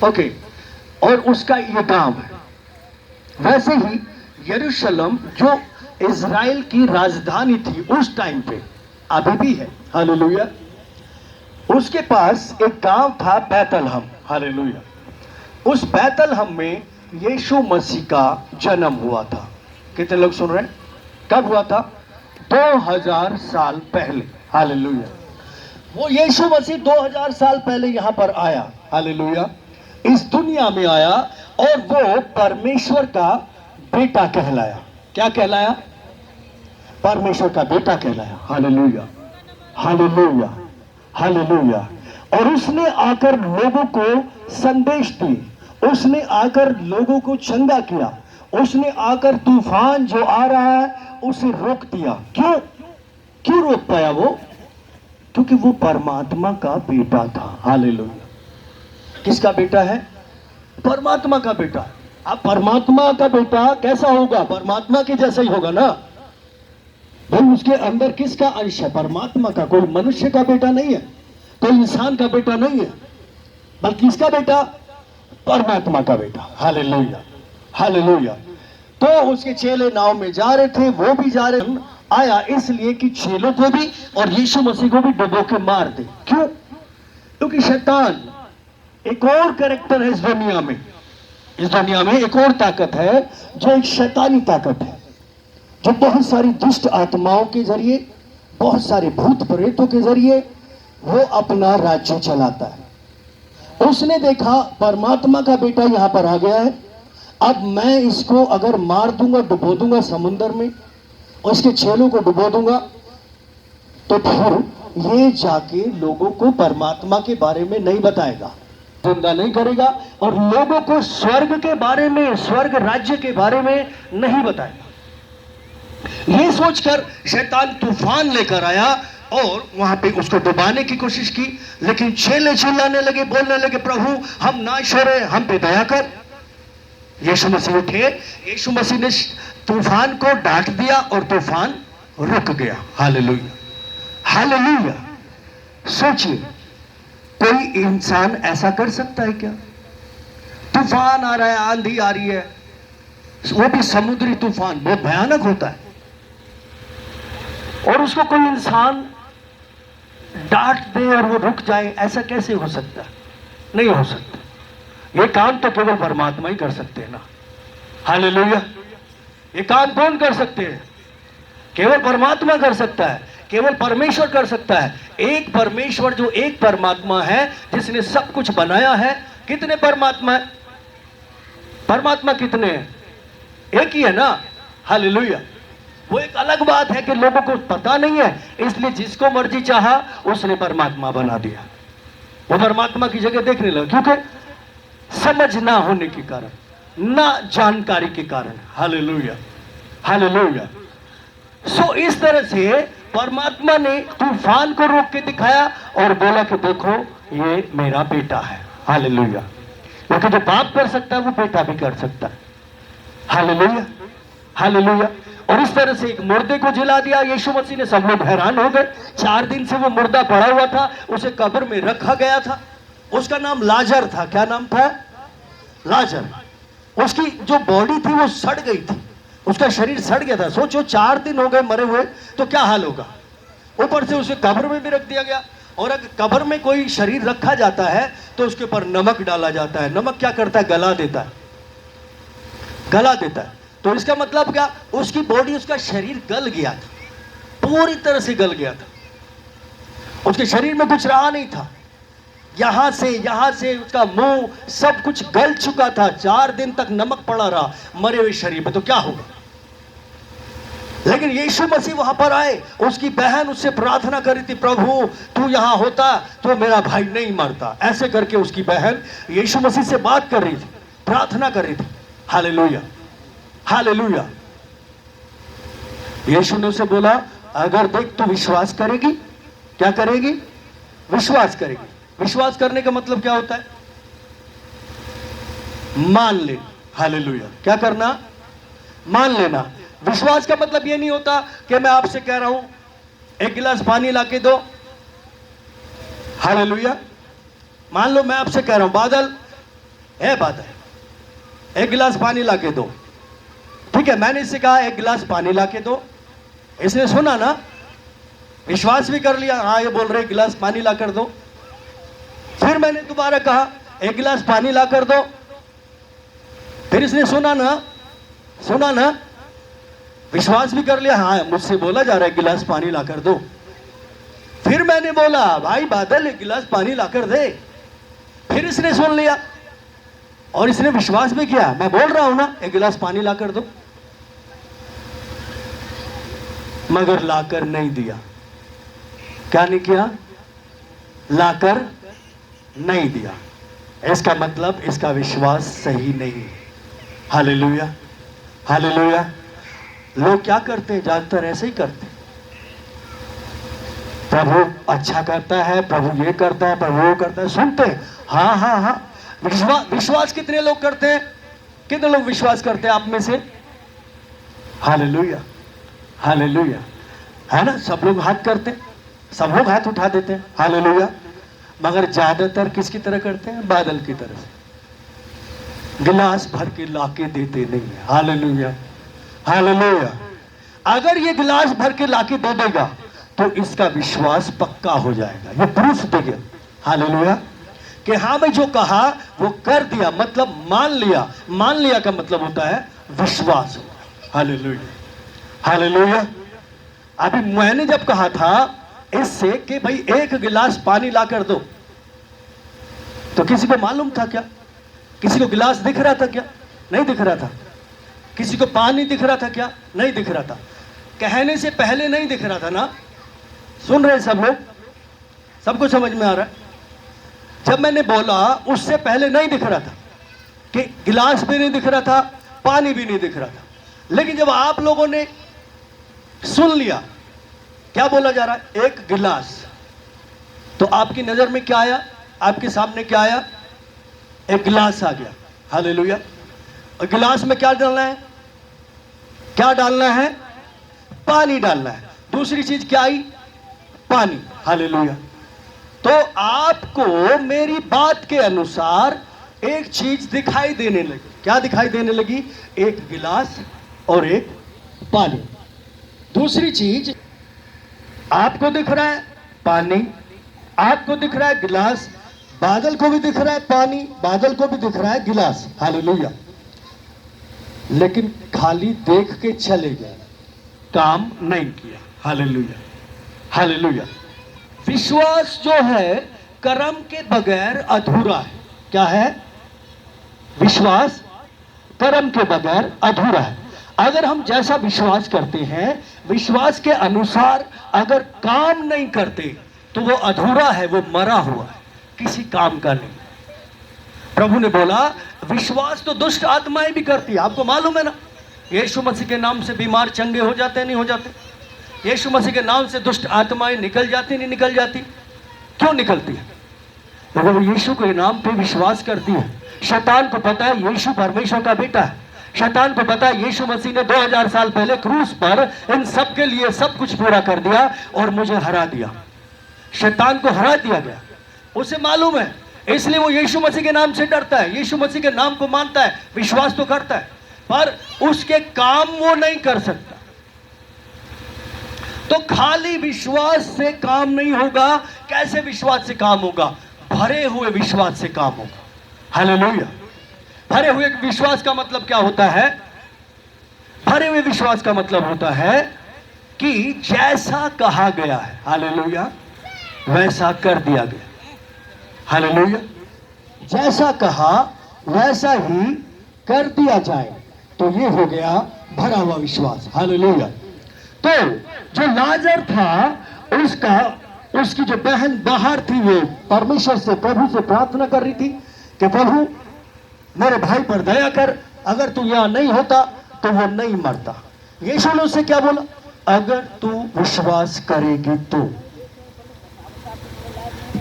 Okay, और उसका ये काम है। वैसे ही यरूशलेम जो इज़राइल की राजधानी थी उस टाइम पे, अभी भी है, हालेलुया। उसके पास एक गांव था बैतलहम, हालेलुया। उस बैतलहम में यीशु मसीह का जन्म हुआ था। कितने लोग सुन रहे हैं? कब हुआ था? 2000 साल पहले, हालेलुया। वो यीशु मसीह 2000 साल पहले यहां पर आया, हालेलुया। इस दुनिया में आया और वो परमेश्वर का बेटा कहलाया। क्या कहलाया? परमेश्वर का बेटा कहलाया, हालेलुया, हालेलुया, हालेलुया। और उसने आकर लोगों को संदेश दिए, उसने आकर लोगों को चंगा किया, उसने आकर तूफान जो आ रहा है उसे रोक दिया। क्यों रोक पाया वो? क्योंकि वो परमात्मा का बेटा था, हालेलुया। किसका बेटा है? परमात्मा का बेटा। अब परमात्मा का बेटा कैसा होगा? परमात्मा के जैसा ही होगा ना भाई। उसके अंदर किसका अंश है? परमात्मा का। कोई मनुष्य का बेटा नहीं है, कोई इंसान का बेटा नहीं है, बल्कि इसका बेटा परमात्मा का बेटा, हालेलुया, हालेलुया। तो उसके चेले नाव में जा रहे थे, वो भी जा रहे आया इसलिए कि चेलों को भी और यीशु मसीह को भी डुबो के मार दे। क्यों? क्योंकि शैतान एक और कैरेक्टर है इस दुनिया में। इस दुनिया में एक और ताकत है जो एक शैतानी ताकत है, जो बहुत सारी दुष्ट आत्माओं के जरिए, बहुत सारे भूत प्रेतों के जरिए वो अपना राज्य चलाता है। उसने देखा परमात्मा का बेटा यहां पर आ गया है, अब मैं इसको अगर मार दूंगा, डुबो दूंगा समुद्र में, और इसके चेलों को डुबो दूंगा, तो फिर ये जाके लोगों को परमात्मा के बारे में नहीं बताएगा, जिंदा नहीं करेगा, और लोगों को स्वर्ग के बारे में, स्वर्ग राज्य के बारे में नहीं बताएगा। ये सोचकर शैतान तूफान लेकर आया और वहां पे उसको डुबाने की कोशिश की। लेकिन चेले चिल्लाने लगे, बोलने लगे, प्रभु हम नाश हो रहे, हम पे दया कर। यीशु मसीह उठे, यीशु मसीह ने तूफान को डांट दिया और तूफान रुक गया, हालेलुया, हालेलुया। सोचिए, कोई इंसान ऐसा कर सकता है क्या? तूफान आ रहा है, आंधी आ रही है, वो भी समुद्री तूफान, बहुत भयानक होता है, और उसको कोई इंसान डांट दे और वो रुक जाए, ऐसा कैसे हो सकता है? नहीं हो सकता। ये काम तो केवल परमात्मा ही कर सकते हैं ना, हालेलुया। ये काम कौन कर सकते हैं? केवल परमात्मा कर सकता है, केवल परमेश्वर कर सकता है। एक परमेश्वर जो एक परमात्मा है, जिसने सब कुछ बनाया है। कितने परमात्मा है? परमात्मा कितने हैं? एक ही है ना, हालेलुया। वो एक अलग बात है कि लोगों को पता नहीं है, इसलिए जिसको मर्जी चाहा उसने परमात्मा बना दिया। वो परमात्मा की जगह देखने लगा, क्योंकि समझ ना होने के कारण, ना जानकारी के कारण, हालेलुया, हालेलुया। सो इस तरह से परमात्मा ने तूफान को रोक के दिखाया और बोला कि देखो ये मेरा बेटा है, हालेलुया। क्योंकि जो पाप कर सकता है वो बेटा भी कर सकता है, हालेलुया, हालेलुया। और इस तरह से एक मुर्दे को जिला दिया यीशु मसीह ने। सब लोग हैरान हो गए। 4 दिन से वो मुर्दा पड़ा हुआ था, उसे कब्र में रखा गया था। उसका नाम लाजर था। क्या नाम था? लाजर। उसकी जो बॉडी थी वो सड़ गई थी, उसका शरीर सड़ गया था। सोचो 4 दिन हो गए मरे हुए, तो क्या हाल होगा। ऊपर से उसे कब्र में भी रख दिया गया। और अगर कब्र में कोई शरीर रखा जाता है तो उसके ऊपर नमक डाला जाता है। नमक क्या करता है? गला देता है, गला देता है। तो इसका मतलब क्या? उसकी बॉडी, उसका शरीर गल गया था, पूरी तरह से गल गया था। उसके शरीर में कुछ रहा नहीं था। यहां से उसका मुंह सब कुछ गल चुका था। 4 दिन तक नमक पड़ा रहा मरे हुए शरीर में, तो क्या होगा। लेकिन यीशु मसीह वहां पर आए। उसकी बहन उससे प्रार्थना कर रही थी, प्रभु तू यहां होता तो मेरा भाई नहीं मरता। ऐसे करके उसकी बहन यीशु मसीह से बात कर रही थी, प्रार्थना कर रही थी, हालेलुया, हालेलुया। यीशु ने उसे बोला, अगर देख तू विश्वास करेगी। क्या करेगी? विश्वास करेगी। विश्वास करने का मतलब क्या होता है? मान ले, हालेलुया। क्या करना? मान लेना। विश्वास का मतलब यह नहीं होता कि मैं आपसे कह रहा हूं 1 गिलास पानी लाके दो, हालेलुया। मान लो मैं आपसे कह रहा हूं बादल है बादल, एक गिलास पानी ला के दो। ठीक है, मैंने इससे कहा एक गिलास पानी ला के दो, इसने सुना ना, विश्वास भी कर लिया, हाँ ये बोल रहे गिलास पानी ला कर दो। फिर मैंने दोबारा कहा एक गिलास पानी ला कर दो, फिर इसने सुना ना, विश्वास भी कर लिया, हाँ मुझसे बोला जा रहा है गिलास पानी ला कर दो। फिर मैंने बोला भाई बादल एक गिलास पानी ला कर दे, फिर इसने सुन लिया और इसने विश्वास भी किया, मैं बोल रहा हूं ना एक गिलास पानी ला कर दो, मगर लाकर नहीं दिया। क्या नहीं किया? लाकर नहीं दिया। इसका मतलब इसका विश्वास सही नहीं है। Hallelujah, hallelujah. लोग क्या करते हैं? ज्यादातर ऐसे ही करते हैं, प्रभु अच्छा करता है, प्रभु ये करता है, प्रभु वो करता है, सुनते हैं, हाँ हाँ हाँ। विश्वास कितने लोग करते हैं? कितने लोग विश्वास करते हैं आप में से? हालेलुया, हालेलुया, है ना? सब लोग हाथ करते हैं, सब लोग हाथ उठा देते हैं, हालेलुया। मगर ज्यादातर किसकी तरह करते हैं? बादल की तरह से, गिलास भर के लाके देते नहीं है। Hallelujah, hallelujah. अगर ये गिलास भर के लाके दे देगा तो इसका विश्वास पक्का हो जाएगा, ये प्रूफ देगा। हालेलुया, कि हाँ मैं जो कहा वो कर दिया, मतलब मान लिया। मान लिया का मतलब होता है विश्वास। Hallelujah, hallelujah. अभी मैंने जब कहा था इससे कि भाई एक गिलास पानी ला कर दो, तो किसी को मालूम था क्या? किसी को गिलास दिख रहा था क्या? नहीं दिख रहा था। किसी को पानी दिख रहा था क्या? नहीं दिख रहा था। कहने से पहले नहीं दिख रहा था ना? सुन रहे सब लोग? सबको समझ में आ रहा है? जब मैंने बोला उससे पहले नहीं दिख रहा था, कि गिलास भी नहीं दिख रहा था, पानी भी नहीं दिख रहा था। लेकिन जब आप लोगों ने सुन लिया क्या बोला जा रहा है, एक गिलास, तो आपकी नजर में क्या आया? आपके सामने क्या आया? एक गिलास आ गया। हालेलुया। और गिलास में क्या डालना है? क्या डालना है? पानी डालना है। दूसरी चीज क्या आई? पानी। हालेलुया। तो आपको मेरी बात के अनुसार एक चीज दिखाई देने लगी। क्या दिखाई देने लगी? एक गिलास और एक पानी। दूसरी चीज, आपको दिख रहा है पानी, आपको दिख रहा है गिलास, बादल को भी दिख रहा है पानी, बादल को भी दिख रहा है गिलास। हालेलुया। लेकिन खाली देख के चले गए, काम नहीं किया। Hallelujah, hallelujah. विश्वास जो है कर्म के बगैर अधूरा है। क्या है? विश्वास कर्म के बगैर अधूरा है। अगर हम जैसा विश्वास करते हैं, विश्वास के अनुसार अगर काम नहीं करते तो वो अधूरा है, वो मरा हुआ है, किसी काम का नहीं। प्रभु ने बोला विश्वास तो दुष्ट आत्माएं भी करती है। आपको मालूम है ना, यीशु मसीह के नाम से बीमार चंगे हो जाते हैं, नहीं हो जाते? यीशु मसीह के नाम से दुष्ट आत्माएं निकल जाती, नहीं निकल जाती? क्यों निकलती है? क्योंकि वो यीशु के नाम पे विश्वास करती है। शैतान को पता है यीशु परमेश्वर का बेटा है। शैतान को पता है यीशु मसीह ने 2000 साल पहले क्रूस पर इन सब के लिए सब कुछ पूरा कर दिया और मुझे हरा दिया। शैतान को हरा दिया गया, उसे मालूम है, इसलिए वो यीशु मसीह के नाम से डरता है, यीशु मसीह के नाम को मानता है, विश्वास तो करता है, पर उसके काम वो नहीं कर सकता। तो खाली विश्वास से काम नहीं होगा। कैसे विश्वास से काम होगा? भरे हुए विश्वास से काम होगा। हालेलुया। भरे हुए विश्वास का मतलब क्या होता है? भरे हुए विश्वास का मतलब होता है कि जैसा कहा गया है, हालेलुया, वैसा कर दिया गया। हालेलुया। जैसा कहा वैसा ही कर दिया जाए, तो ये हो गया भरा हुआ विश्वास। हालेलुया। तो जो लाजर था उसकी जो बहन बाहर थी, वो परमेश्वर से, प्रभु से प्रार्थना कर रही थी कि प्रभु मेरे भाई पर दया कर, अगर तू यहां नहीं होता तो वो नहीं मरता। यीशु ने उससे क्या बोला? अगर तू विश्वास करेगी तो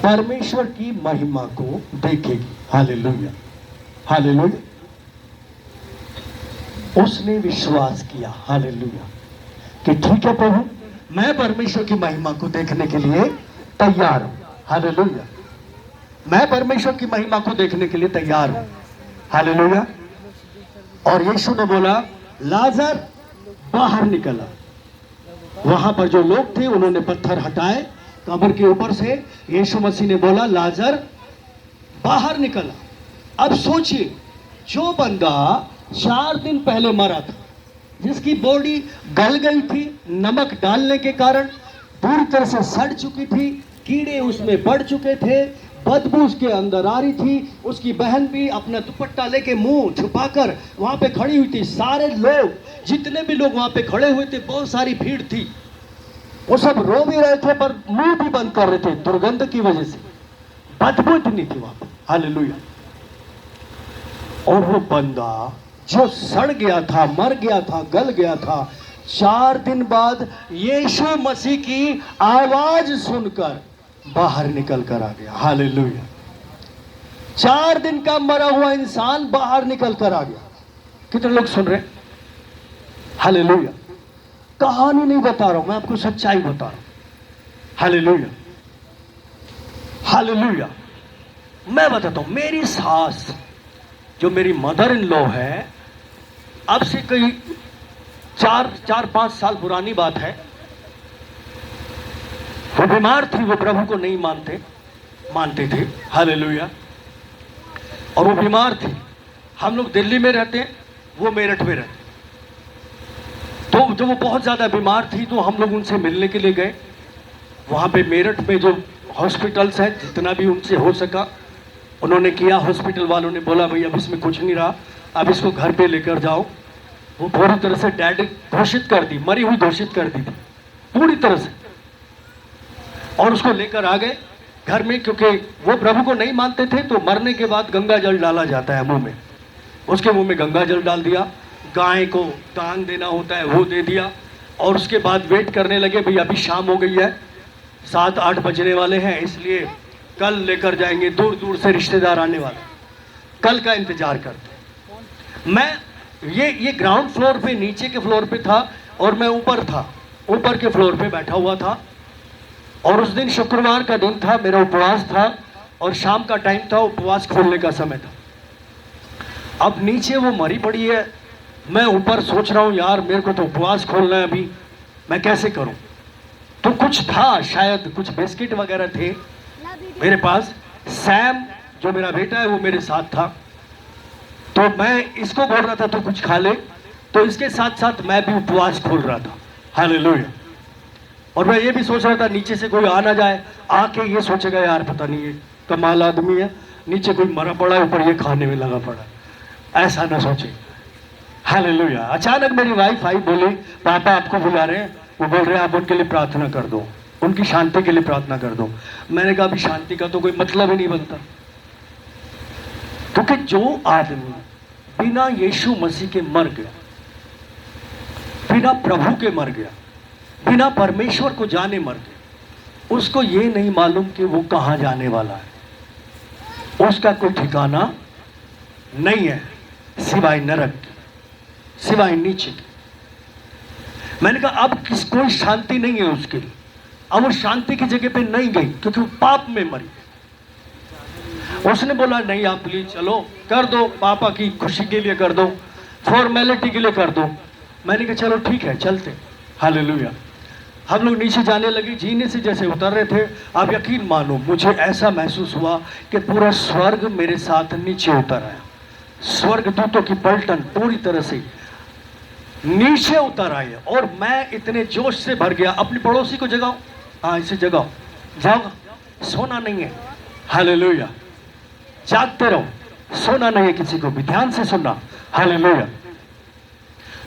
परमेश्वर की महिमा को देखेगी। Hallelujah, hallelujah. उसने विश्वास किया, हालेलुया, कि ठीक है प्रभु, मैं परमेश्वर की महिमा को देखने के लिए तैयार हूं। हालेलुया। मैं परमेश्वर की महिमा को देखने के लिए तैयार हूं। हालेलुया। और यीशु ने बोला लाजर बाहर निकला। वहां पर जो लोग थे उन्होंने पत्थर हटाए कब्र के ऊपर से। यीशु मसीह ने बोला लाजर बाहर निकला। अब सोचिए, जो बंदा 4 दिन पहले मरा था, जिसकी बॉडी गल गई थी नमक डालने के कारण, पूरी तरह से सड़ चुकी थी, कीड़े उसमें बढ़ चुके थे, बदबू उसके अंदर आ रही थी, उसकी बहन भी अपना दुपट्टा लेके मुंह छुपाकर वहां पे खड़ी हुई थी। सारे लोग, जितने भी लोग वहां पे खड़े हुए थे, बहुत सारी भीड़ थी, वो सब रो भी रहे थे पर मुंह भी बंद कर रहे थे दुर्गंध की वजह से, बदबू इतनी थी वहां पर। हालेलुया। और वो बंदा जो सड़ गया था, मर गया था, गल गया था, 4 दिन बाद यीशु मसीह की आवाज सुनकर बाहर निकल कर आ गया। हालेलुया। 4 दिन का मरा हुआ इंसान बाहर निकल कर आ गया। कितने लोग सुन रहे? हालेलुया। कहानी नहीं बता रहा हूं मैं, आपको सच्चाई बता रहा हूं। Hallelujah, hallelujah. मैं बताता हूं, मेरी सास जो मेरी मदर इन लॉ है, अब से कई 4-5 साल पुरानी बात है, वो बीमार थी, वो प्रभु को नहीं मानते थे। हालेलुया। और वो बीमार थी। हम लोग दिल्ली में रहते हैं, वो मेरठ में रहते। तो जब वो बहुत ज्यादा बीमार थी तो हम लोग उनसे मिलने के लिए गए। वहां पे मेरठ में जो हॉस्पिटल्स हैं, जितना भी उनसे हो सका उन्होंने किया। हॉस्पिटल वालों ने बोला भाई अब इसमें कुछ नहीं रहा, अब इसको घर पे लेकर जाओ। वो पूरी तरह से डेड घोषित कर दी, मरी हुई घोषित कर दी थी पूरी तरह से। और उसको लेकर आ गए घर में, क्योंकि वो प्रभु को नहीं मानते थे। तो मरने के बाद गंगा जल डाला जाता है मुंह में, उसके मुंह में गंगा जल डाल दिया। गाय को दान देना होता है, वो दे दिया। और उसके बाद वेट करने लगे, भाई अभी शाम हो गई है, 7-8 बजने वाले हैं, इसलिए कल लेकर जाएंगे। दूर दूर से रिश्तेदार आने वाले, कल का इंतजार करते। मैं ये ग्राउंड फ्लोर पे, नीचे के फ्लोर पे था और मैं ऊपर था, ऊपर के फ्लोर पे बैठा हुआ था। और उस दिन शुक्रवार का दिन था, मेरा उपवास था और शाम का टाइम था, उपवास खोलने का समय था। अब नीचे वो मरी पड़ी है, मैं ऊपर सोच रहा हूं यार मेरे को तो उपवास खोलना है, अभी मैं कैसे करूं। तो कुछ था, शायद कुछ बिस्किट वगैरह थे मेरे पास। सैम जो मेरा बेटा है वो मेरे साथ था, तो मैं इसको बोल रहा था तो कुछ खा ले, तो इसके साथ साथ मैं भी उपवास खोल रहा था। हालेलुया। और मैं ये भी सोच रहा था नीचे से कोई आ ना जाए, आके ये सोचेगा यार पता नहीं ये कमाल आदमी है, नीचे कोई मरा पड़ा है, ऊपर ये खाने में लगा पड़ा है, ऐसा ना सोचे। हालेलुया। अचानक मेरी वाइफ आई, बोली पापा आपको बुला रहे हैं, वो बोल रहे हैं आप उनके लिए प्रार्थना कर दो, उनकी शांति के लिए प्रार्थना कर दो। मैंने कहा अभी शांति का तो कोई मतलब ही नहीं बनता, क्योंकि जो आदमी बिना यीशु मसीह के मर गया, बिना प्रभु के मर गया, बिना परमेश्वर को जाने मर गया, उसको ये नहीं मालूम कि वो कहां जाने वाला है। उसका कोई ठिकाना नहीं है सिवाय नरक की, सिवाय नीचे की। मैंने कहा अब कोई शांति नहीं है उसके लिए। अब वो शांति की जगह पे नहीं गई, क्योंकि वो पाप में मरी। उसने बोला नहीं आप प्लीज चलो, कर दो, पापा की खुशी के लिए कर दो, फॉर्मेलिटी के लिए कर दो। मैंने कहा चलो ठीक है चलते। हालेलुया। हम लोग नीचे जाने लगे, जीने से जैसे उतर रहे थे, आप यकीन मानो मुझे ऐसा महसूस हुआ कि पूरा स्वर्ग मेरे साथ नीचे उतर आया। स्वर्ग दूतों की पलटन पूरी तरह से नीचे उतर आई, और मैं इतने जोश से भर गया। अपने पड़ोसी को जगाओ, हाँ इसे जगाओ, जाओ, सोना नहीं है। हालेलुया। जागते रहो, सोना नहीं है किसी को भी, ध्यान से सुनना। हालेलुया।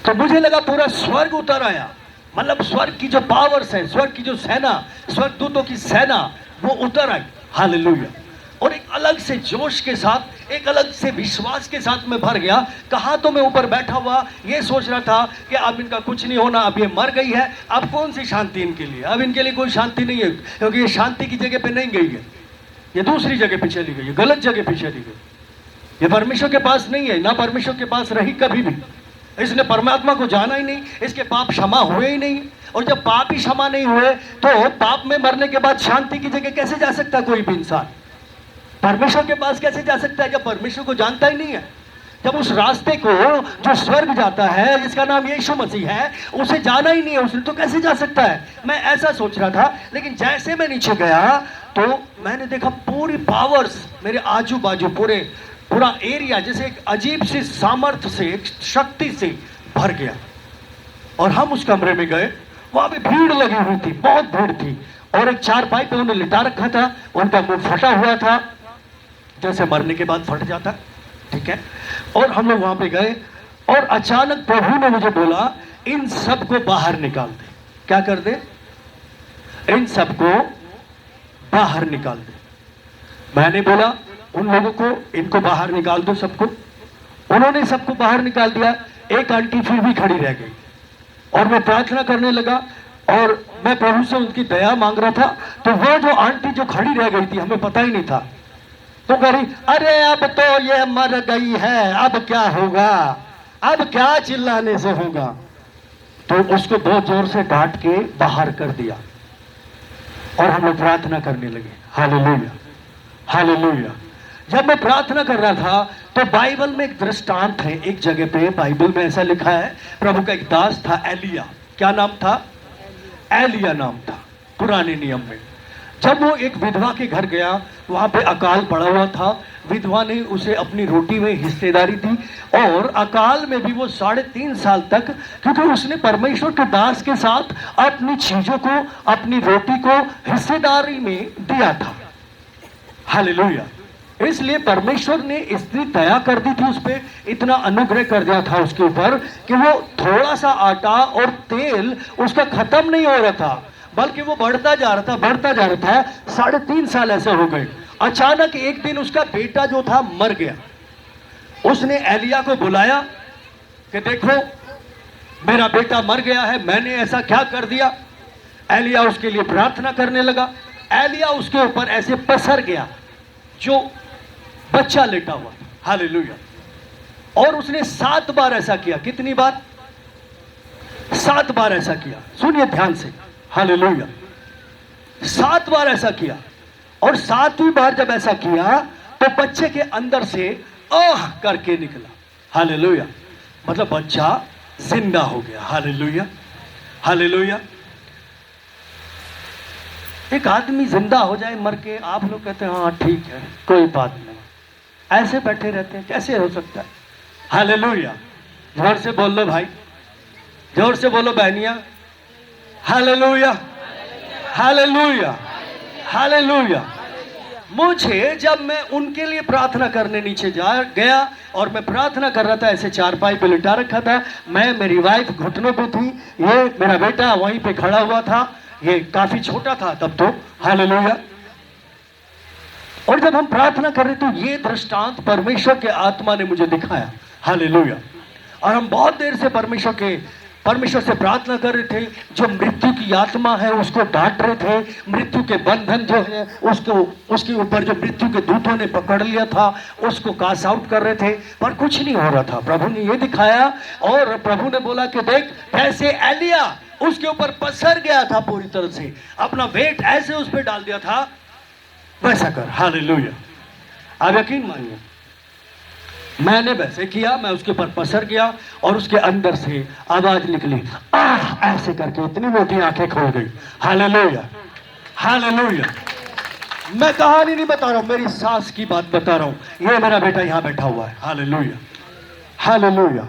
तो मुझे लगा पूरा स्वर्ग उतर आया, मतलब स्वर्ग की जो पावर्स है, स्वर्ग की जो सेना, स्वर्ग दूतों की सेना वो उतर आई। हालेलुया। और एक अलग से जोश के साथ, एक अलग से विश्वास के साथ मैं भर गया। कहा तो मैं ऊपर बैठा हुआ ये सोच रहा था कि अब इनका कुछ नहीं होना, अब ये मर गई है, अब कौन सी शांति इनके लिए, अब इनके लिए कोई शांति नहीं है, क्योंकि ये शांति की जगह पे नहीं गई है, ये दूसरी जगह पे चली गई, ये गलत जगह पे चली गई, ये परमेश्वर के पास नहीं है, ना परमेश्वर के पास रही कभी भी। इसने परमात्मा को जाना ही नहीं, इसके पाप क्षमा हुए ही नहीं। और जब पाप ही क्षमा नहीं हुए तो पाप में मरने के बाद शांति की जगह कैसे जा सकता है कोई भी इंसान? परमेश्वर के पास कैसे जा सकता है जब परमेश्वर को जानता ही नहीं है? जब उस रास्ते को जो स्वर्ग जाता है, जिसका नाम यीशु मसीह है, उसे जाना ही नहीं है, उसने तो कैसे जा सकता है? मैं ऐसा सोच रहा था, लेकिन जैसे मैं नीचे गया तो मैंने देखा पूरी पावर्स मेरे आजू बाजू, पूरा एरिया जैसे एक अजीब सी सामर्थ्य से, एक शक्ति से भर गया। और हम उस कमरे में गए, वहां पे भीड़ लगी हुई थी, बहुत भीड़ थी, और एक चारपाई पे उन्हें लिटा रखा था, उनका मुंह फटा हुआ था, जैसे मरने के बाद फट जाता, ठीक है। और हम लोग वहां पे गए, और अचानक प्रभु ने मुझे बोला, इन सबको बाहर निकाल दे। क्या कर दे? इन सबको बाहर निकाल दे। मैंने बोला उन लोगों को, इनको बाहर निकाल दो सबको। उन्होंने सबको बाहर निकाल दिया। एक आंटी फिर भी खड़ी रह गई, और मैं प्रार्थना करने लगा, और मैं प्रभु से उनकी दया मांग रहा था। तो वो जो आंटी जो खड़ी रह गई थी, हमें पता ही नहीं था, तो कह रही, अरे अब तो ये मर गई है, अब क्या होगा, अब क्या चिल्लाने से होगा। तो उसको बहुत जोर से डांट के बाहर कर दिया, और हम लोग प्रार्थना करने लगे। Hallelujah, hallelujah. जब मैं प्रार्थना कर रहा था तो बाइबल में एक दृष्टांत है, एक जगह पे बाइबल में ऐसा लिखा है, प्रभु का एक दास था एलिया। क्या नाम था? एलिया नाम था, पुराने नियम में। जब वो एक विधवा के घर गया, वहां पे अकाल पड़ा हुआ था, विधवा ने उसे अपनी रोटी में हिस्सेदारी दी, और अकाल में भी वो 3.5 साल तक, क्योंकि उसने परमेश्वर के दास के साथ अपनी चीजों को, अपनी रोटी को हिस्सेदारी में दिया था। हालेलुया। इसलिए परमेश्वर ने इतनी दया कर दी थी उस पर, इतना अनुग्रह कर दिया था उसके ऊपर, कि वो थोड़ा सा आटा और तेल उसका खत्म नहीं हो रहा था, बल्कि वो बढ़ता जा रहा था, बढ़ता जा रहा था। 3.5 साल ऐसे हो गए। अचानक एक दिन उसका बेटा जो था मर गया। उसने एलिया को बुलाया कि देखो मेरा बेटा मर गया है, मैंने ऐसा क्या कर दिया। एलिया उसके लिए प्रार्थना करने लगा। एलिया उसके ऊपर ऐसे पसर गया जो बच्चा लेटा हुआ था। हालेलुया। और उसने 7 बार ऐसा किया। कितनी बार? 7 बार ऐसा किया। सुनिए ध्यान से। हालेलुया। 7 बार ऐसा किया, और 7वीं बार जब ऐसा किया तो बच्चे के अंदर से आह करके निकला। हालेलुया। मतलब बच्चा जिंदा हो गया। Hallelujah, hallelujah. एक आदमी जिंदा हो जाए मर के, आप लोग कहते हैं हाँ ठीक है, कोई बात नहीं, ऐसे बैठे रहते हैं, कैसे हो सकता है? हालेलुया। जोर से बोल लो भाई, जोर से बोलो बहनिया। Hallelujah, hallelujah, hallelujah. मुझे जब मैं उनके लिए प्रार्थना करने नीचे गया, और मैं प्रार्थना कर रहा था, ऐसे चारपाई पे लिटा रखा था मैं, मेरी वाइफ घुटनों पे थी, ये मेरा बेटा वहीं पे खड़ा हुआ था, ये काफी छोटा था तब तो। हालेलुया। और जब हम प्रार्थना कर रहे तो ये दृष्टांत परमेश्वर के आत्मा ने मुझे दिखाया। हालेलुया। और हम बहुत देर से परमेश्वर से प्रार्थना कर रहे थे। जो मृत्यु की आत्मा है उसको डांट रहे थे, मृत्यु के बंधन जो है उसके ऊपर जो मृत्यु के दूतों ने पकड़ लिया था उसको कास्ट आउट कर रहे थे, पर कुछ नहीं हो रहा था। प्रभु ने ये दिखाया, और प्रभु ने बोला कि देख कैसे एलिया उसके ऊपर पसर गया था पूरी तरह से, अपना वेट ऐसे उस पर डाल दिया था, वैसा कर। हालेलुया। आप यकीन मानिए, मैंने वैसे किया, मैं उसके ऊपर पसर गया, और उसके अंदर से आवाज निकली आह ऐसे करके, इतनी मोटी आंखें खोल गई। Hallelujah, hallelujah. मैं कहानी नहीं बता रहा हूं, मेरी सास की बात बता रहा हूं। ये मेरा बेटा यहां बैठा हुआ है। Hallelujah, hallelujah.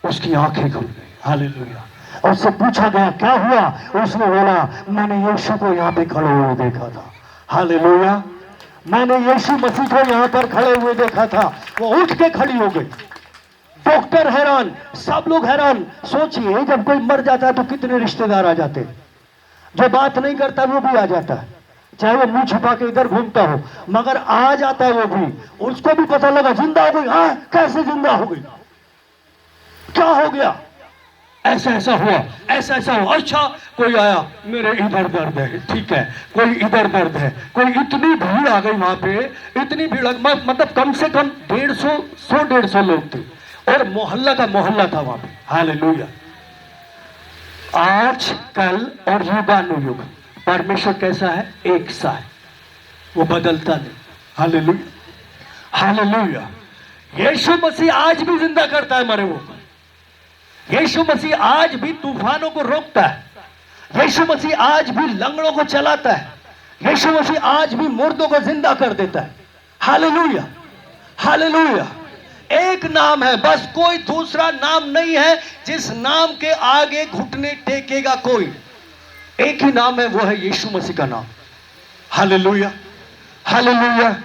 उसकी आंखें खुल गई। हालेलुया। और उससे पूछा गया क्या हुआ, उसने बोला मैंने यीशु को यहाँ पे खड़े हुए देखा था। हालेलुया। मैंने यीशु मसीह को यहाँ पर खड़े हुए देखा था। वो उठ के खड़ी हो गई। डॉक्टर हैरान, सब लोग हैरान। सोचिए जब कोई मर जाता है तो कितने रिश्तेदार आ जाते हैं, जो बात नहीं करता वो भी आ जाता है, चाहे वो मुंह छुपा के इधर घूमता हो, मगर आ जाता है वो भी। उसको भी पता लगा जिंदा हो गई। हाँ, कैसे जिंदा हो गई, क्या हो गया, ऐसा ऐसा हुआ, ऐसा ऐसा हुआ। अच्छा, कोई आया, मेरे इधर दर्द है, ठीक है, कोई इधर दर्द है, कोई। इतनी भीड़ आ गई वहां पे, इतनी भीड़, मतलब कम से कम 150 लोग थे, और मोहल्ला का मोहल्ला था वहां पे। हालेलुया। आज कल और युगानुयुग परमेश्वर कैसा है? एक सा है, वो बदलता नहीं। Hallelujah, hallelujah. यीशु मसीह आज भी जिंदा करता है मरे हुओं को। यीशु मसीह आज भी तूफानों को रोकता है। यीशु मसीह आज भी लंगड़ों को चलाता है। यीशु मसीह आज भी मुर्दों को जिंदा कर देता है। Hallelujah, hallelujah. एक नाम है, बस कोई दूसरा नाम नहीं है जिस नाम के आगे घुटने टेकेगा कोई। एक ही नाम है, वो है यीशु मसीह का नाम। Hallelujah, hallelujah.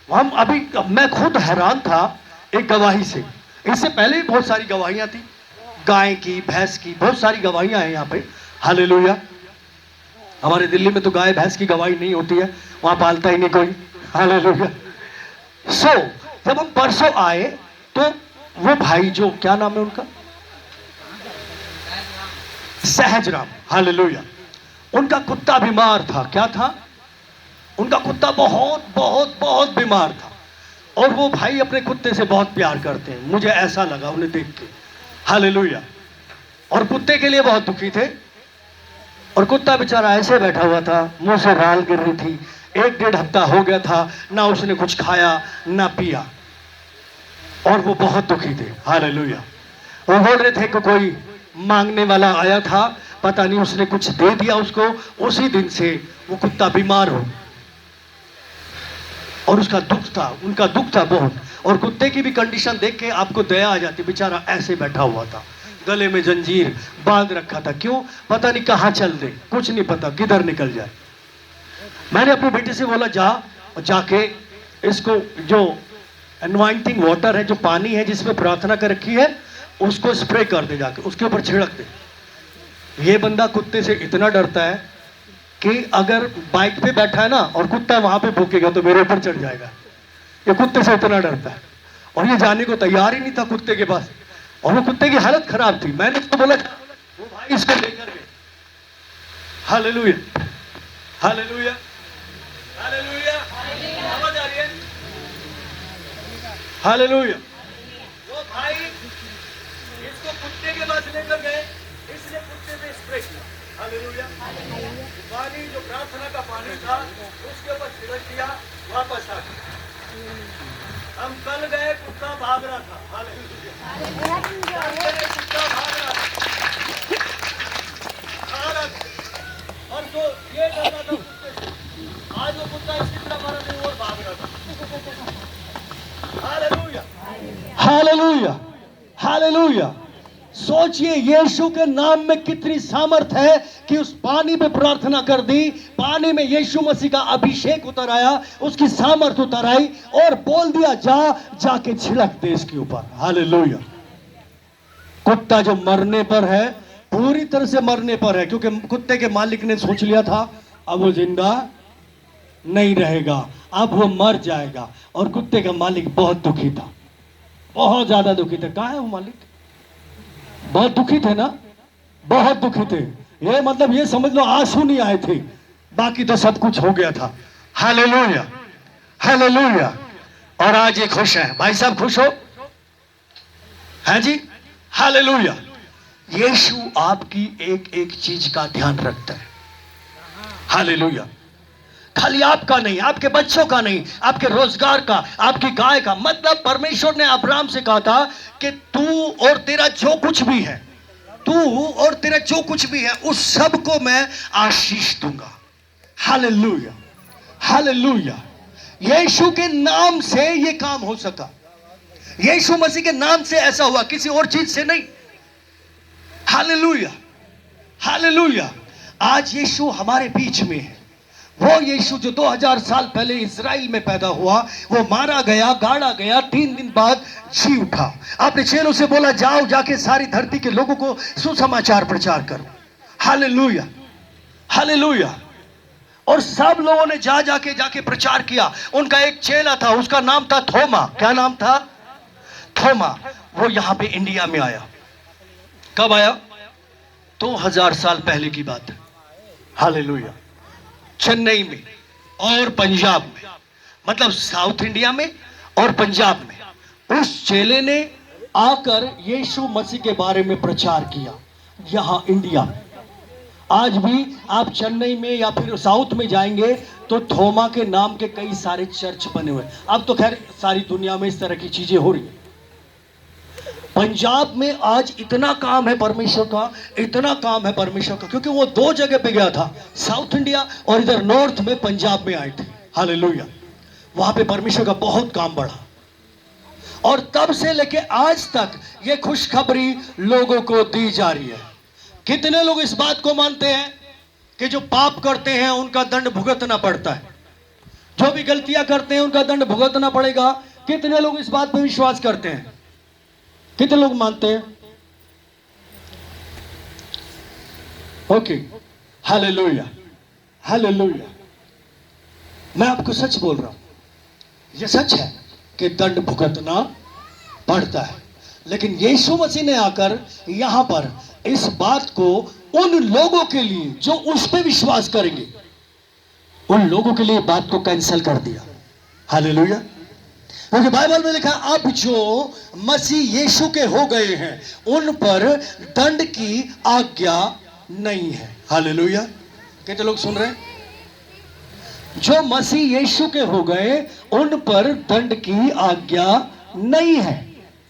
मैं खुद हैरान था एक गवाही से। इससे पहले भी बहुत सारी गवाहियां थी, गाय की, भैंस की, बहुत सारी गवाहियां हैं यहाँ पे। हालेलुया। हमारे दिल्ली में तो गाय भैंस की गवाही नहीं होती है, वहां पालता ही नहीं कोई। हालेलुया। जब हम परसों आए तो वो भाई, जो क्या नाम है उनका, सहजराम, हालेलुया, उनका कुत्ता बीमार था। क्या था? उनका कुत्ता बहुत बहुत बहुत बीमार था। और वो भाई अपने कुत्ते से बहुत प्यार करते हैं, मुझे ऐसा लगा उन्हें देख के। हालेलुया। और कुत्ते के लिए बहुत दुखी थे। और कुत्ता बेचारा ऐसे बैठा हुआ था, मुंह से राल गिर रही थी। 1-1.5 हफ्ता हो गया था, ना उसने कुछ खाया ना पिया, और वो बहुत दुखी थे। हालेलुया। वो बोल रहे थे कि कोई मांगने वाला आया था, पता नहीं उसने कुछ दे दिया उसको, उसी दिन से वो कुत्ता बीमार हो। और उसका दुख था, उनका दुख था बहुत। और कुत्ते की भी कंडीशन देख के आपको दया आ जाती। बेचारा ऐसे बैठा हुआ था, गले में जंजीर बांध रखा था। क्यों? पता नहीं कहां चल दे, कुछ नहीं पता किधर निकल जाए। मैंने अपने बेटे से बोला, जाके इसको जो एनवाइंटिंग वाटर है, जो पानी है जिसमें प्रार्थना कर रखी है, उसको स्प्रे कर दे, जाके उसके ऊपर छिड़क दे। ये बंदा कुत्ते से इतना डरता है कि अगर बाइक पे बैठा है ना और कुत्ता वहां पे भूकेगा तो मेरे ऊपर चढ़ जाएगा। ये कुत्ते से इतना डरता है, और ये जाने को तैयार ही नहीं था कुत्ते के पास। और वो कुत्ते की हालत खराब थी। मैंने तो बोला, वो भाई इसको लेकर गए। Hallelujah, hallelujah, hallelujah. समझ आ रही है? हालेलुया। वो भाई इसको कुत्ते के पास लेकर गए, इसने कुत्ते पे स्प्रे किया। हालेलुया। पानी जो प्रार्थना का पानी था उसके ऊपर छिड़क दिया, वापस आ गया। हम कल गए, कुत्ता भाग रहा था। हालेलुया। कुत्ता भाग रहा था, और तो ये करना था कुत्ते से। आज वो कुत्ता इसकी तरह मारा नहीं और भाग रहा था। Hallelujah, hallelujah, hallelujah. सोचिए यीशु के नाम में कितनी सामर्थ है कि उस पानी पे प्रार्थना कर दी, पानी में यीशु मसीह का अभिषेक उतर आया, उसकी सामर्थ उतर आई, और बोल दिया, जाके छिड़क दे इसके ऊपर। हालेलुया। कुत्ता जो मरने पर है, पूरी तरह से मरने पर है, क्योंकि कुत्ते के मालिक ने सोच लिया था अब वो जिंदा नहीं रहेगा, अब वो मर जाएगा। और कुत्ते का मालिक बहुत दुखी था, बहुत ज्यादा दुखी था। कहाँ है वो मालिक? बहुत दुखी थे ना, बहुत दुखी थे। ये मतलब ये समझ लो आंसू नहीं आए थे, बाकी तो सब कुछ हो गया था। Hallelujah, hallelujah. और आज ये खुश है। भाई साहब खुश हो? है जी? हालेलुया। यीशु आपकी एक एक चीज का ध्यान रखता है। हालेलुया। खाली आपका नहीं, आपके बच्चों का नहीं, आपके रोजगार का, आपकी गाय का। मतलब परमेश्वर ने अब्राहम से कहा था कि तू और तेरा जो कुछ भी है, तू और तेरा जो कुछ भी है, उस सब को मैं आशीष दूंगा। Hallelujah, hallelujah. यीशु के नाम से ये काम हो सका। यीशु मसीह के नाम से ऐसा हुआ, किसी और चीज से नहीं। Hallelujah, hallelujah. आज यीशु हमारे बीच में है। वो यीशु जो 2000 साल पहले इजराइल में पैदा हुआ, वो मारा गया, गाड़ा गया, 3 दिन बाद जी उठा। आपने चेलों से बोला, जाओ जाके सारी धरती के लोगों को सुसमाचार प्रचार करो। Hallelujah, hallelujah. और सब लोगों ने जाके प्रचार किया। उनका एक चेला था, उसका नाम था थोमा। क्या नाम था? थोमा। वो यहां पे इंडिया में आया। कब आया? 2000 साल पहले की बात है। हालेलुया। चेन्नई में और पंजाब में, मतलब साउथ इंडिया में और पंजाब में, उस चेले ने आकर यीशु मसीह के बारे में प्रचार किया यहां इंडिया में। आज भी आप चेन्नई में या फिर साउथ में जाएंगे तो थोमा के नाम के कई सारे चर्च बने हुए। अब तो खैर सारी दुनिया में इस तरह की चीजें हो रही है। पंजाब में आज इतना काम है परमेश्वर का, इतना काम है परमेश्वर का, क्योंकि वो दो जगह पे गया था, साउथ इंडिया और इधर नॉर्थ में पंजाब में आए थे। हालेलुया। वहां पे परमेश्वर का बहुत काम बढ़ा और तब से लेके आज तक ये खुशखबरी लोगों को दी जा रही है। कितने लोग इस बात को मानते हैं कि जो पाप करते हैं उनका दंड भुगतना पड़ता है, जो भी गलतियां करते हैं उनका दंड भुगतना पड़ेगा? कितने लोग इस बात पर विश्वास करते हैं? कितने लोग मानते हैं? Okay, hallelujah, hallelujah. मैं आपको सच बोल रहा हूं, यह सच है कि दंड भुगतना पड़ता है, लेकिन यीशु मसीह ने आकर यहां पर इस बात को उन लोगों के लिए जो उस पर विश्वास करेंगे, उन लोगों के लिए बात को कैंसिल कर दिया। हालेलुया। क्योंकि बाइबल में लिखा, अब जो मसीह यीशु के हो गए हैं उन पर दंड की आज्ञा नहीं है। हालेलुया। कितने लोग सुन रहे हैं? जो मसीह यीशु के हो गए उन पर दंड की आज्ञा नहीं है।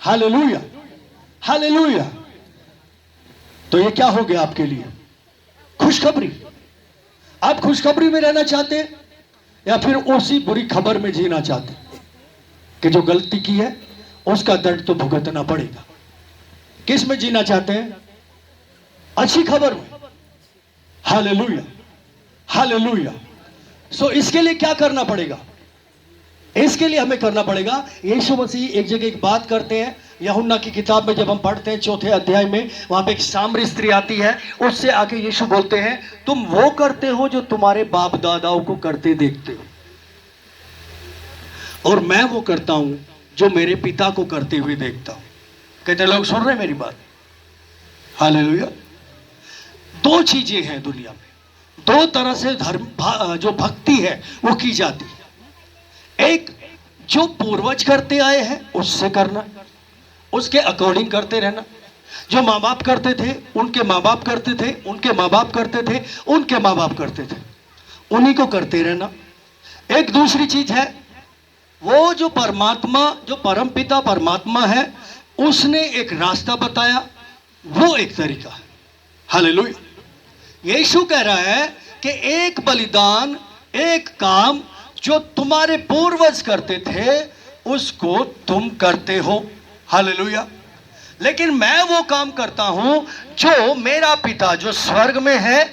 Hallelujah, hallelujah. तो ये क्या हो गया आपके लिए? खुशखबरी। आप खुशखबरी में रहना चाहते हैं या फिर उसी बुरी खबर में जीना चाहते हैं कि जो गलती की है उसका दंड तो भुगतना पड़ेगा? किस में जीना चाहते हैं? अच्छी खबर में। Hallelujah, hallelujah. सो इसके लिए क्या करना पड़ेगा? इसके लिए हमें करना पड़ेगा, यीशु मसीह एक जगह एक बात करते हैं, यूहन्ना की किताब में जब हम पढ़ते हैं 4 अध्याय में, वहां पे एक सामरी स्त्री आती है, उससे आके यीशु बोलते हैं, तुम वो करते हो जो तुम्हारे बाप दादाओं को करते देखते हो, और मैं वो करता हूं जो मेरे पिता को करते हुए देखता हूं। कितने लोग सुन रहे हैं मेरी बात? हालेलुया। दो चीजें हैं दुनिया में, दो तरह से धर्म जो भक्ति है वो की जाती है। एक जो पूर्वज करते आए हैं उससे करना, उसके अकॉर्डिंग करते रहना। जो माँ बाप करते थे उनके माँ बाप करते थे, उनके माँ बाप करते थे, उनके माँ बाप करते थे, उन्हीं को करते रहना। एक दूसरी चीज है, वो जो परमात्मा, जो परमपिता परमात्मा है, उसने एक रास्ता बताया, वो एक तरीका है। हालेलुया। यीशु कह रहा है कि एक बलिदान, एक काम जो तुम्हारे पूर्वज करते थे उसको तुम करते हो। हालेलुया। लेकिन मैं वो काम करता हूं जो मेरा पिता जो स्वर्ग में है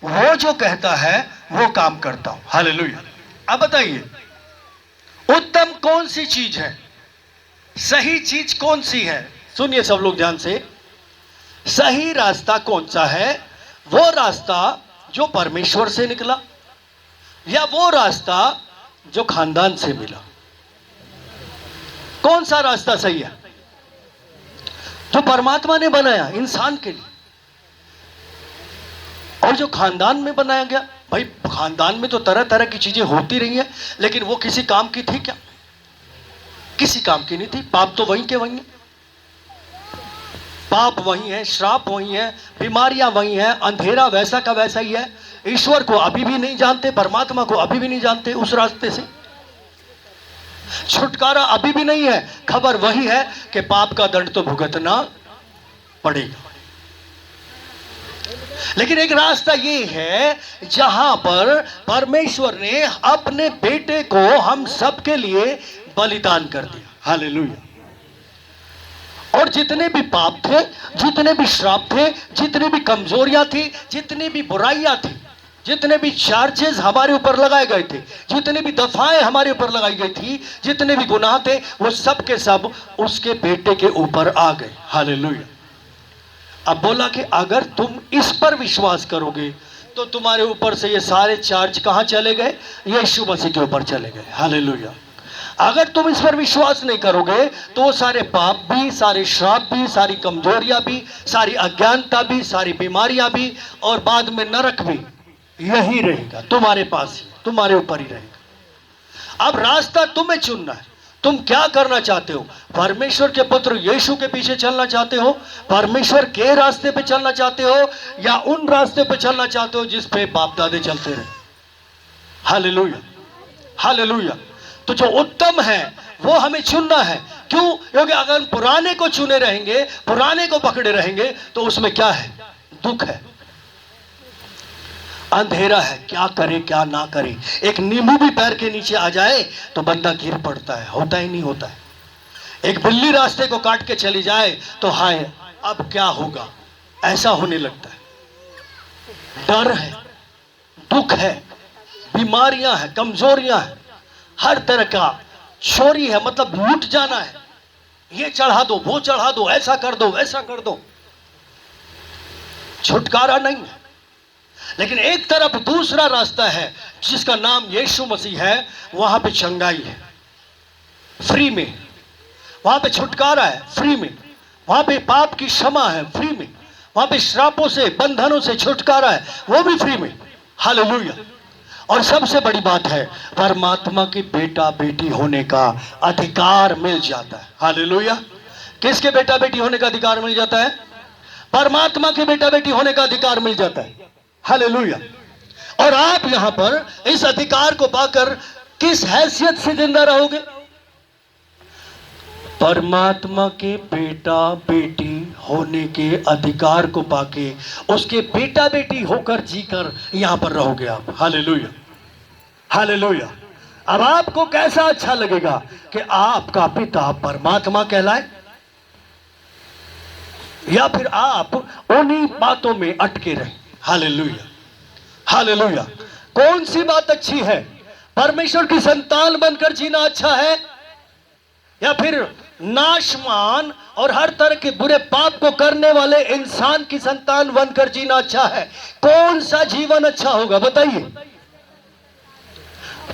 वो जो कहता है वो काम करता हूं। हालेलुया। अब बताइए, उत्तम कौन सी चीज है? सही चीज कौन सी है? सुनिए सब लोग ध्यान से। सही रास्ता कौन सा है? वो रास्ता जो परमेश्वर से निकला या वो रास्ता जो खानदान से मिला? कौन सा रास्ता सही है? जो परमात्मा ने बनाया इंसान के लिए, और जो खानदान में बनाया गया। भाई खानदान में तो तरह तरह की चीजें होती रही हैं, लेकिन वो किसी काम की थी क्या? किसी काम की नहीं थी। पाप तो वहीं के वहीं है, पाप वही है, श्राप वही है, बीमारियां वही है, अंधेरा वैसा का वैसा ही है। ईश्वर को अभी भी नहीं जानते, परमात्मा को अभी भी नहीं जानते, उस रास्ते से छुटकारा अभी भी नहीं है। खबर वही है कि पाप का दंड तो भुगतना पड़ेगा। लेकिन एक रास्ता ये है जहां पर परमेश्वर ने अपने बेटे को हम सबके लिए बलिदान कर दिया। हालेलुया। और जितने भी पाप थे, जितने भी श्राप थे, जितनी भी कमजोरियां थी, जितनी भी बुराइयां थी, जितने भी चार्जेस हमारे ऊपर लगाए गए थे, जितने भी दफाएं हमारे ऊपर लगाई गई थी, जितने भी गुनाह थे, वो सब के सब उसके बेटे के ऊपर आ गए। हालेलुया। अब बोला कि अगर तुम इस पर विश्वास करोगे तो तुम्हारे ऊपर से ये सारे चार्ज कहां चले गए? यीशु मसीह के ऊपर चले गए। हालेलुया। अगर तुम इस पर विश्वास नहीं करोगे तो सारे पाप भी, सारे श्राप भी, सारी कमजोरियां भी, सारी अज्ञानता भी, सारी बीमारियां भी, और बाद में नरक भी यही रहेगा तुम्हारे पास, तुम्हारे ऊपर ही रहेगा। अब रास्ता तुम्हें चुनना है। तुम क्या करना चाहते हो? परमेश्वर के पुत्र यीशु के पीछे चलना चाहते हो, परमेश्वर के रास्ते पे चलना चाहते हो, या उन रास्ते पे चलना चाहते हो जिस पे बाप दादे चलते रहे? Hallelujah, hallelujah. तो जो उत्तम है वो हमें चुनना है। क्यों? क्योंकि अगर हम पुराने को चुने रहेंगे, पुराने को पकड़े रहेंगे, तो उसमें क्या है? दुख है, अंधेरा है, क्या करे क्या ना करे। एक नींबू भी पैर के नीचे आ जाए तो बंदा गिर पड़ता है, होता ही नहीं होता है। एक बिल्ली रास्ते को काट के चली जाए तो हाय अब क्या होगा, ऐसा होने लगता है। डर है, दुख है, बीमारियां हैं, कमजोरियां हैं, हर तरह का चोरी है, मतलब लूट जाना है, ये चढ़ा दो वो चढ़ा दो, ऐसा कर दो वैसा कर दो। छुटकारा नहीं है। लेकिन एक तरफ दूसरा रास्ता है जिसका नाम यीशु मसीह है, वहां पे चंगाई है फ्री में, वहां पे छुटकारा है फ्री में, वहां पे पाप की क्षमा है फ्री में, वहां पे श्रापों से बंधनों से छुटकारा है वो भी फ्री में। हालेलुया। और सबसे बड़ी बात है, परमात्मा की बेटा बेटी होने का अधिकार मिल जाता है। हालेलुया। किसके बेटा बेटी होने का अधिकार मिल जाता है? परमात्मा के बेटा बेटी होने का अधिकार मिल जाता है। हालेलुया। और आप यहां पर इस अधिकार को पाकर किस हैसियत से जिंदा रहोगे? परमात्मा के बेटा बेटी होने के अधिकार को पाके उसके बेटा बेटी होकर जीकर यहां पर रहोगे आप। Hallelujah, hallelujah. अब आपको कैसा अच्छा लगेगा कि आपका पिता परमात्मा कहलाए, या फिर आप उन्हीं बातों में अटके रहे? Hallelujah, hallelujah. कौन सी बात अच्छी है? परमेश्वर की संतान बनकर जीना अच्छा है, या फिर नाशमान और हर तरह के बुरे पाप को करने वाले इंसान की संतान बनकर जीना अच्छा है? कौन सा जीवन अच्छा होगा बताइए?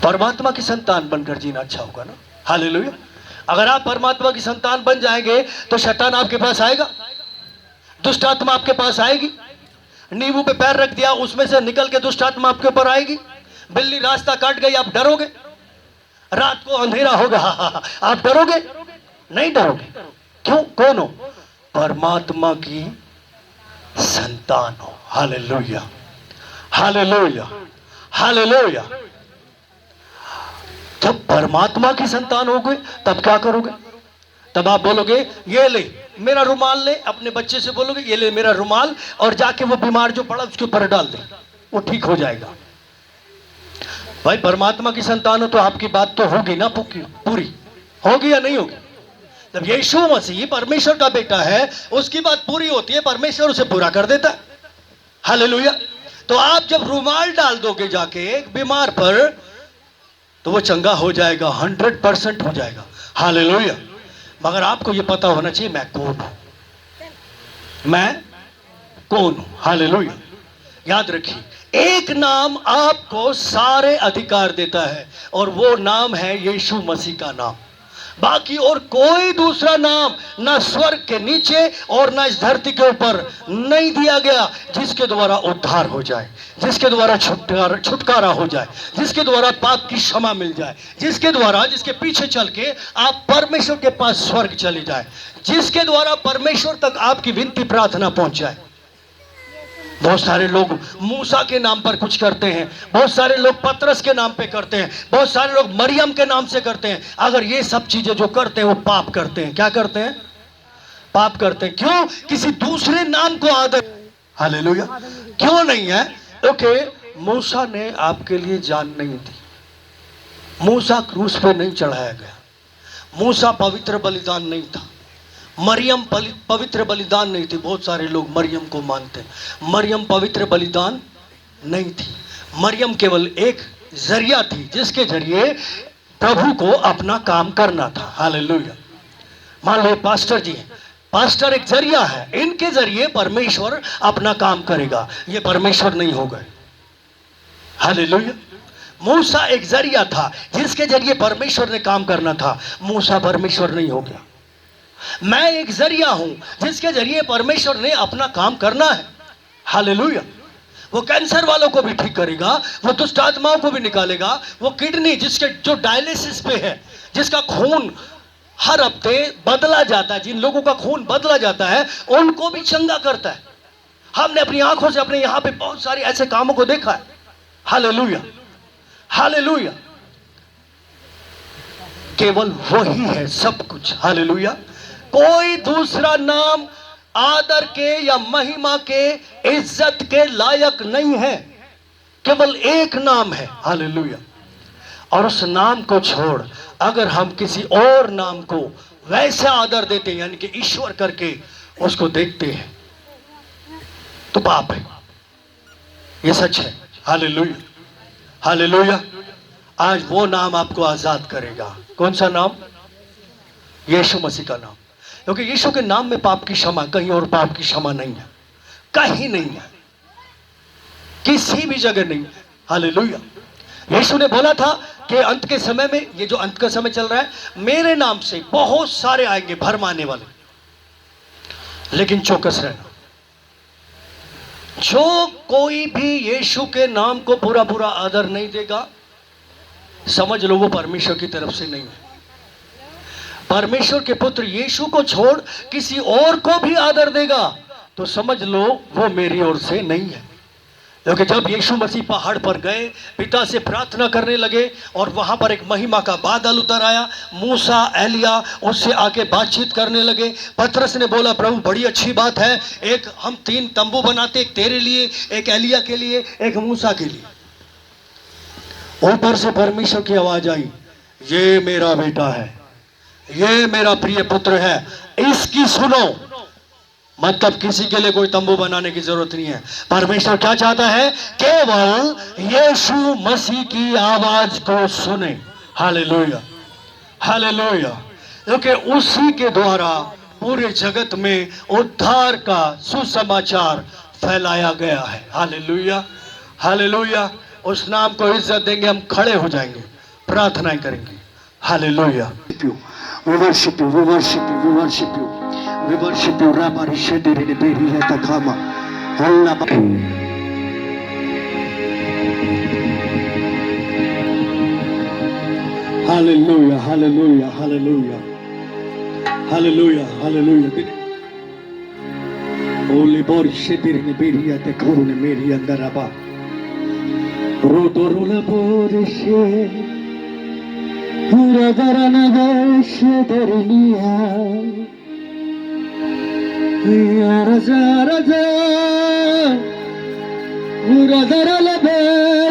परमात्मा की संतान बनकर जीना अच्छा होगा ना। हालेलुया। अगर आप परमात्मा की संतान बन जाएंगे तो शैतान आपके पास आएगा, दुष्ट आत्मा आपके पास आएगी। नींबू पे पैर रख दिया, उसमें से निकल के दुष्ट आत्मा आपके ऊपर आएगी। बिल्ली रास्ता काट गई, आप डरोगे? रात को अंधेरा होगा, आप डरोगे? नहीं डरोगे। क्यों? कौन हो? परमात्मा की संतान हो। Hallelujah, hallelujah, hallelujah. जब परमात्मा की संतान हो गए तब क्या करोगे? तब आप बोलोगे ये ले मेरा रुमाल, ले अपने बच्चे से बोलोगे ये ले मेरा रुमाल, और जाके वो बीमार जो पड़ा उसके ऊपर डाल दे, वो ठीक हो जाएगा। भाई परमात्मा की संतान हो तो आपकी बात तो होगी ना, पूरी होगी या नहीं होगी? जब यीशु मसीह परमेश्वर का बेटा है उसकी बात पूरी होती है, परमेश्वर उसे पूरा कर देता है। हालेलुया। तो आप जब रुमाल डाल दोगे जाके एक बीमार पर तो वो चंगा हो जाएगा, 100% हो जाएगा। हालेलुया। मगर आपको ये पता होना चाहिए मैं कौन हूं, मैं कौन हूं। हालेलुया। याद रखिए एक नाम आपको सारे अधिकार देता है और वो नाम है यीशु मसीह का नाम। बाकी और कोई दूसरा नाम ना स्वर्ग के नीचे और ना इस धरती के ऊपर नहीं दिया गया जिसके द्वारा उद्धार हो जाए, जिसके द्वारा छुटकारा हो जाए, जिसके द्वारा पाप की क्षमा मिल जाए, जिसके द्वारा जिसके पीछे चल के आप परमेश्वर के पास स्वर्ग चले जाए, जिसके द्वारा परमेश्वर तक आपकी विनती प्रार्थना पहुंच जाए। बहुत सारे लोग मूसा के नाम पर कुछ करते हैं, बहुत सारे लोग पतरस के नाम पे करते हैं, बहुत सारे लोग मरियम के नाम से करते हैं। अगर ये सब चीजें जो करते हैं वो पाप करते हैं। क्या करते हैं? पाप करते हैं। क्यों? किसी दूसरे नाम को आदर। हालेलुया। क्यों नहीं है? क्योंकि मूसा ने आपके लिए जान नहीं दी, मूसा क्रूस पे नहीं चढ़ाया गया, मूसा पवित्र बलिदान नहीं था, मरियम पवित्र बलिदान नहीं थी। बहुत सारे लोग मरियम को मानते हैं, मरियम पवित्र बलिदान नहीं थी। मरियम केवल एक जरिया थी जिसके जरिए प्रभु को अपना काम करना था। हालेलुया। मान लो पास्टर जी हैं, पास्टर एक जरिया है, इनके जरिए परमेश्वर अपना काम करेगा, ये परमेश्वर नहीं हो गए। हालेलुया। मूसा एक जरिया था जिसके जरिए परमेश्वर ने काम करना था, मूसा परमेश्वर नहीं हो गया। मैं एक जरिया हूं जिसके जरिए परमेश्वर ने अपना काम करना है। हालेलुया। वो कैंसर वालों को भी ठीक करेगा, वो दुष्ट आत्माओं को भी निकालेगा, वो किडनी जिसके जो डायलिसिस पे है, जिसका खून हर हफ्ते बदला जाता है, जिन लोगों का खून बदला जाता है उनको भी चंगा करता है। हमने अपनी आंखों से अपने यहां पे बहुत सारे ऐसे कामों को देखा है। हालेलुया। हालेलुया। केवल वही है सब कुछ। हालेलुया। कोई दूसरा नाम आदर के या महिमा के, इज्जत के लायक नहीं है। केवल एक नाम है। हालेलुया। और उस नाम को छोड़ अगर हम किसी और नाम को वैसे आदर देते हैं, यानी कि ईश्वर करके उसको देखते हैं, तो पाप है। ये सच है। हालेलुया। हालेलुया। आज वो नाम आपको आजाद करेगा। कौन सा नाम? यीशु मसीह का नाम। क्योंकि यीशु के नाम में पाप की क्षमा, कहीं और पाप की क्षमा नहीं है, कहीं नहीं है, किसी भी जगह नहीं है। हालेलुया। यीशु ने बोला था कि अंत के समय में, ये जो अंत का समय चल रहा है, मेरे नाम से बहुत सारे आएंगे भरमाने वाले, लेकिन चौकस रहना। जो कोई भी यीशु के नाम को पूरा पूरा आदर नहीं देगा, समझ लो वो परमेश्वर की तरफ से नहीं है। परमेश्वर के पुत्र यीशु को छोड़ किसी और को भी आदर देगा, तो समझ लो वो मेरी ओर से नहीं है। क्योंकि जब यीशु मसीह पहाड़ पर गए, पिता से प्रार्थना करने लगे, और वहां पर एक महिमा का बादल उतर आया, मूसा, एलिया उससे आके बातचीत करने लगे। पतरस ने बोला, प्रभु बड़ी अच्छी बात है, एक हम 3 तंबू बनाते, एक तेरे लिए, एक एलिया के लिए, एक मूसा के लिए। ऊपर से परमेश्वर की आवाज आई, ये मेरा बेटा है, ये मेरा प्रिय पुत्र है, इसकी सुनो। मतलब किसी के लिए कोई तंबू बनाने की जरूरत नहीं है। परमेश्वर क्या चाहता है? केवल यीशु मसीह की आवाज को सुने। हालेलुया। हालेलुया। क्योंकि उसी के द्वारा पूरे जगत में उद्धार का सुसमाचार फैलाया गया है। हालेलुया। हालेलुया। उस नाम को इज्जत देंगे, हम खड़े हो जाएंगे, प्रार्थनाएं करेंगे। Hallelujah. We worship you, we worship you, we worship you, we worship you. Rabari shedere ne beri hai takama. Allah. Hallelujah, hallelujah, hallelujah, hallelujah, hallelujah. Holy bori shedere ne beri hai takuru ne meri andaraba. Rodorula bori she. Uradarana vesedernia, Raja Raja, Uradarala vesedernia.